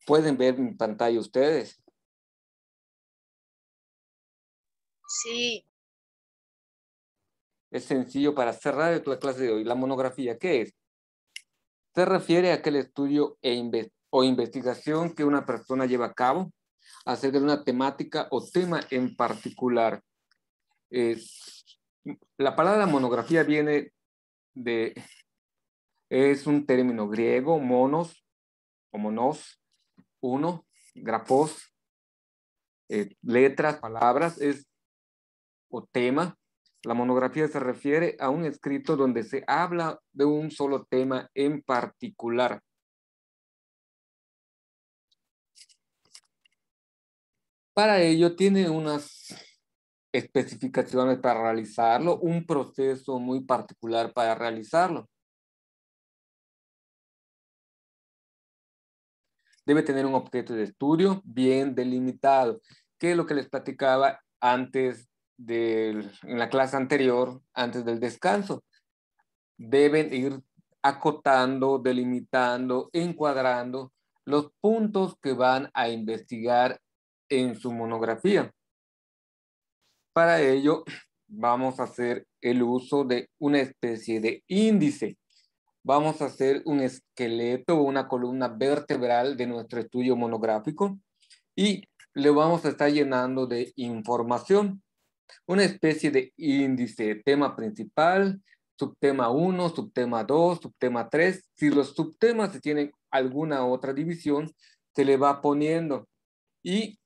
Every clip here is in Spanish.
¿Pueden ver mi pantalla ustedes? Sí. Es sencillo para cerrar la clase de hoy. La monografía, ¿qué es? Se refiere a aquel estudio o investigación que una persona lleva a cabo acerca de una temática o tema en particular. La palabra monografía es un término griego, monos, o monos, uno, grafos, letras, palabras, o tema. La monografía se refiere a un escrito donde se habla de un solo tema en particular. Para ello tiene unas especificaciones para realizarlo, un proceso muy particular para realizarlo. Debe tener un objeto de estudio bien delimitado, que es lo que les platicaba en la clase anterior, antes del descanso. Deben ir acotando, delimitando, encuadrando los puntos que van a investigar en su monografía. Para ello, vamos a hacer el uso de una especie de índice. Vamos a hacer un esqueleto o una columna vertebral de nuestro estudio monográfico y le vamos a estar llenando de información. Una especie de índice, tema principal, subtema 1, subtema 2, subtema 3. Si los subtemas tienen alguna otra división, se le va poniendo. Y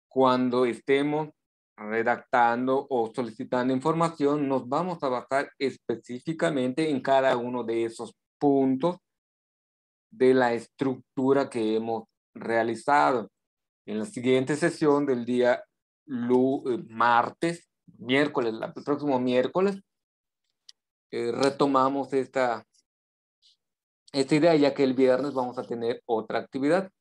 cuando estemos redactando o solicitando información, nos vamos a basar específicamente en cada uno de esos puntos de la estructura que hemos realizado. En la siguiente sesión del día miércoles, el próximo miércoles, retomamos esta idea, ya que el viernes vamos a tener otra actividad.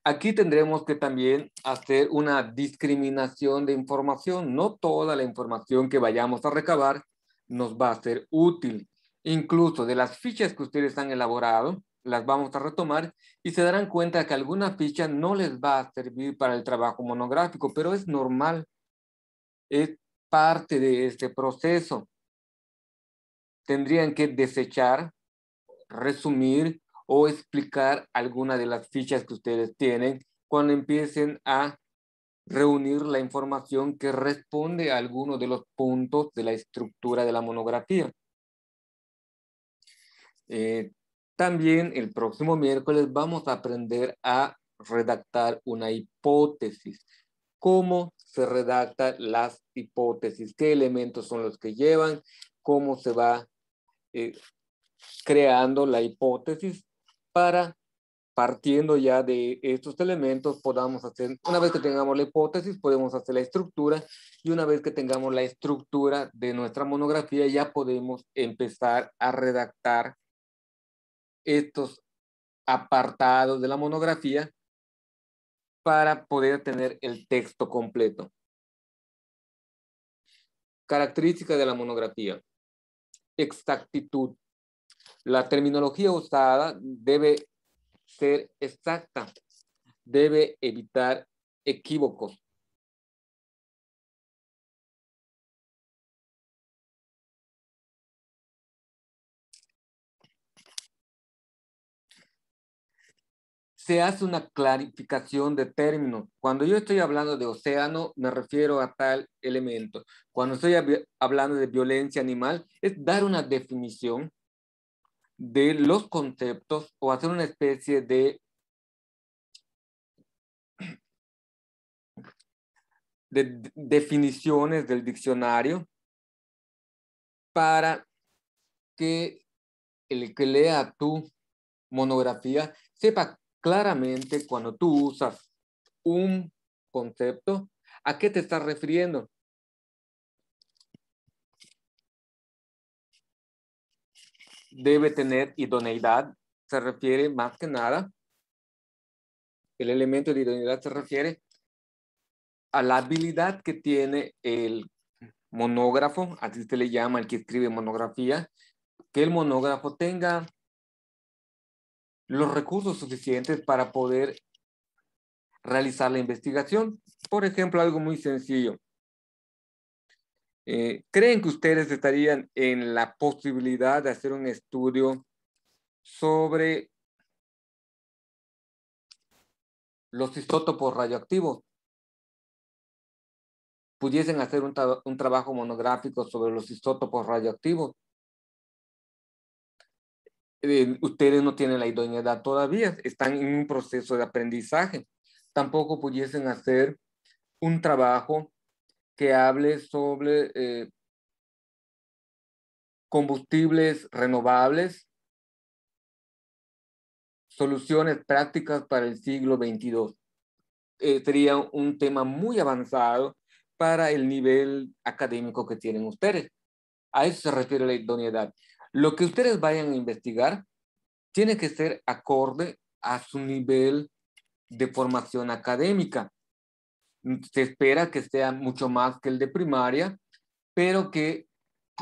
Aquí tendremos que también hacer una discriminación de información. No toda la información que vayamos a recabar nos va a ser útil. Incluso de las fichas que ustedes han elaborado, las vamos a retomar y se darán cuenta que alguna ficha no les va a servir para el trabajo monográfico, pero es normal, es parte de este proceso. Tendrían que desechar, resumir o explicar alguna de las fichas que ustedes tienen cuando empiecen a reunir la información que responde a alguno de los puntos de la estructura de la monografía. También el próximo miércoles vamos a aprender a redactar una hipótesis. ¿Cómo se redactan las hipótesis? ¿Qué elementos son los que llevan? ¿Cómo se va creando la hipótesis para, partiendo ya de estos elementos, podamos hacer, una vez que tengamos la hipótesis, podemos hacer la estructura, y una vez que tengamos la estructura de nuestra monografía, ya podemos empezar a redactar estos apartados de la monografía para poder tener el texto completo. Características de la monografía. Exactitud. La terminología usada debe ser exacta, debe evitar equívocos. Se hace una clarificación de términos. Cuando yo estoy hablando de océano, me refiero a tal elemento. Cuando estoy hablando de violencia animal, es dar una definición de los conceptos o hacer una especie de definiciones del diccionario para que el que lea tu monografía sepa claramente cuando tú usas un concepto, ¿a qué te estás refiriendo? Debe tener idoneidad, se refiere más que nada, el elemento de idoneidad se refiere a la habilidad que tiene el monógrafo, así se le llama el que escribe monografía, que el monógrafo tenga los recursos suficientes para poder realizar la investigación. Por ejemplo, algo muy sencillo. ¿Creen que ustedes estarían en la posibilidad de hacer un estudio sobre los isótopos radioactivos? ¿Pudiesen hacer un trabajo monográfico sobre los isótopos radioactivos? Ustedes no tienen la idoneidad todavía, están en un proceso de aprendizaje. Tampoco pudiesen hacer un trabajo que hable sobre combustibles renovables, soluciones prácticas para el siglo XXII. Sería un tema muy avanzado para el nivel académico que tienen ustedes. A eso se refiere la idoneidad. Lo que ustedes vayan a investigar tiene que ser acorde a su nivel de formación académica. Se espera que sea mucho más que el de primaria, pero que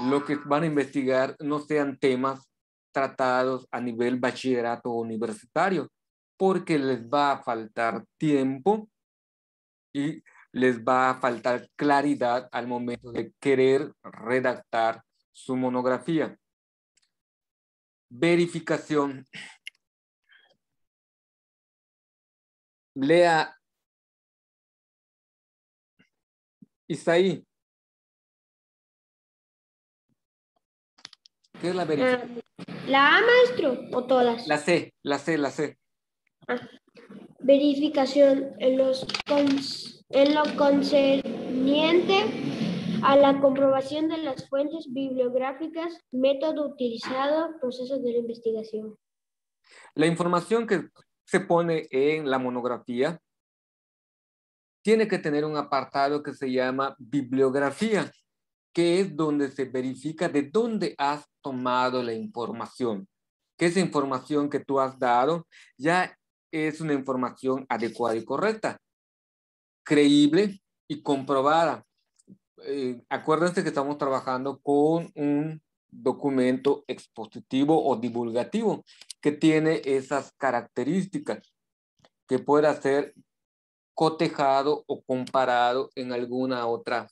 lo que van a investigar no sean temas tratados a nivel bachillerato o universitario, porque les va a faltar tiempo y les va a faltar claridad al momento de querer redactar su monografía. Verificación. Lea Isaí. ¿Qué es la verificación? ¿La A, maestro, o todas? La C, la C, la C. Verificación en lo concerniente a la comprobación de las fuentes bibliográficas, método utilizado, procesos de la investigación. La información que se pone en la monografía tiene que tener un apartado que se llama bibliografía, que es donde se verifica de dónde has tomado la información, que esa información que tú has dado ya es una información adecuada y correcta, creíble y comprobada. Acuérdense que estamos trabajando con un documento expositivo o divulgativo que tiene esas características, que pueda ser cotejado o comparado en alguna otra,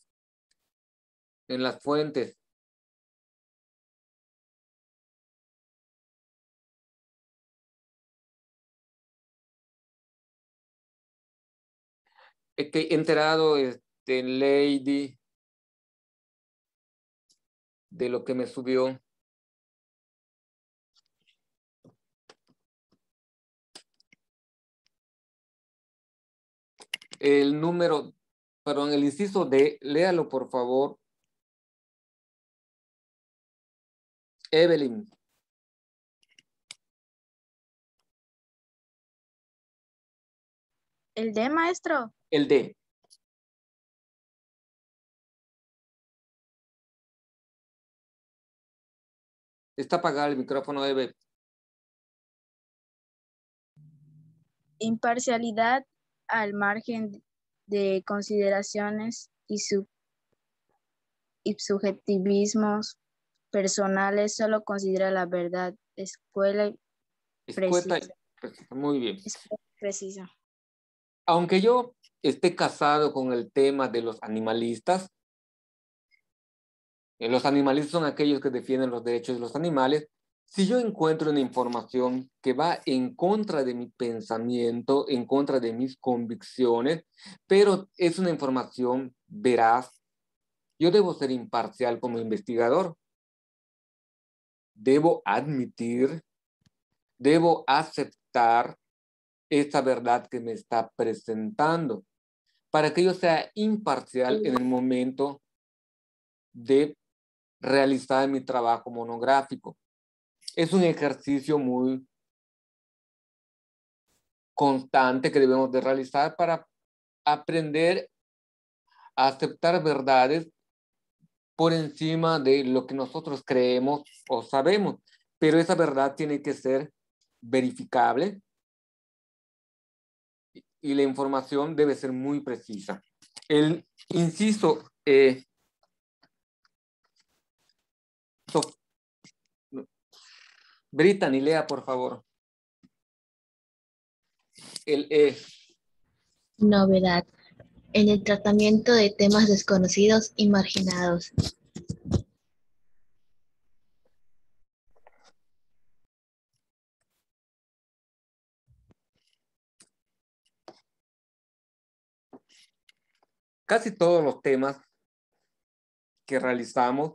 en las fuentes. Que enterado, Lady, de lo que me subió. El número, perdón, el inciso D, léalo por favor. Evelyn. ¿El D, maestro? El D. Está apagado el micrófono, Eve. Imparcialidad al margen de consideraciones y subjetivismos personales, solo considera la verdad escuela Escueta, precisa. muy bien. Precisa. Aunque yo esté casado con el tema de los animalistas son aquellos que defienden los derechos de los animales. Si yo encuentro una información que va en contra de mi pensamiento, en contra de mis convicciones, pero es una información veraz, yo debo ser imparcial como investigador. Debo admitir, debo aceptar esta verdad que me está presentando para que yo sea imparcial en el momento de realizar mi trabajo monográfico. Es un ejercicio muy constante que debemos de realizar para aprender a aceptar verdades por encima de lo que nosotros creemos o sabemos. Pero esa verdad tiene que ser verificable y la información debe ser muy precisa. El inciso Brittany, lea, por favor. El E. Novedad. En el tratamiento de temas desconocidos y marginados. Casi todos los temas que realizamos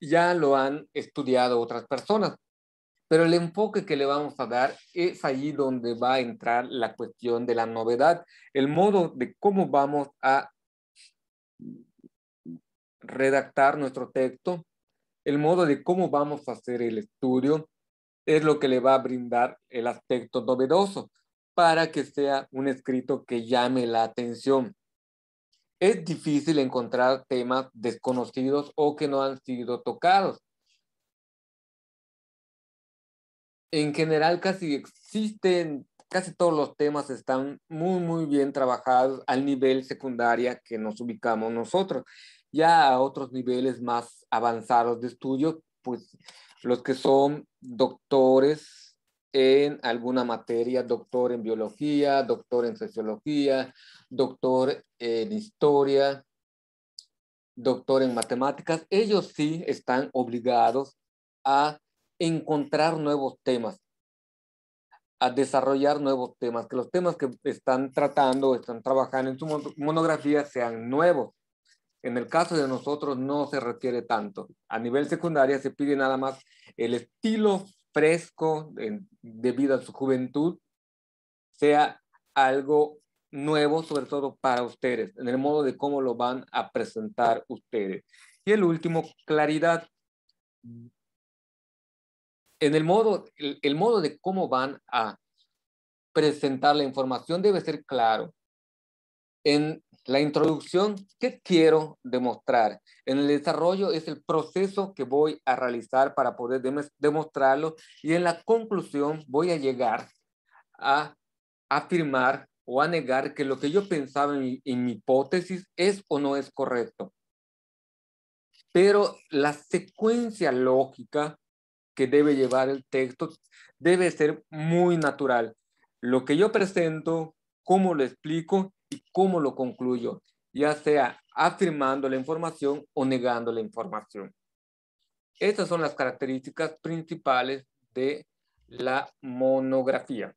ya lo han estudiado otras personas, pero el enfoque que le vamos a dar es allí donde va a entrar la cuestión de la novedad, el modo de cómo vamos a redactar nuestro texto, el modo de cómo vamos a hacer el estudio, es lo que le va a brindar el aspecto novedoso para que sea un escrito que llame la atención. Es difícil encontrar temas desconocidos o que no han sido tocados. En general, casi todos los temas están muy bien trabajados al nivel secundaria que nos ubicamos nosotros. Ya a otros niveles más avanzados de estudio, pues los que son doctores en alguna materia, doctor en biología, doctor en sociología, doctor en historia, doctor en matemáticas, ellos sí están obligados a encontrar nuevos temas, a desarrollar nuevos temas, que los temas que están tratando, están trabajando en su monografía sean nuevos. En el caso de nosotros no se requiere tanto. A nivel secundaria se pide nada más el estilo fresco debido a su juventud, sea algo nuevo, sobre todo para ustedes, en el modo de cómo lo van a presentar ustedes. Y el último, claridad. En el modo de cómo van a presentar la información debe ser claro. En la introducción, ¿qué quiero demostrar? En el desarrollo es el proceso que voy a realizar para poder demostrarlo, y en la conclusión voy a llegar a afirmar o a negar que lo que yo pensaba en mi hipótesis es o no es correcto. Pero la secuencia lógica que debe llevar el texto debe ser muy natural. Lo que yo presento, cómo lo explico y cómo lo concluyo, ya sea afirmando la información o negando la información. Estas son las características principales de la monografía.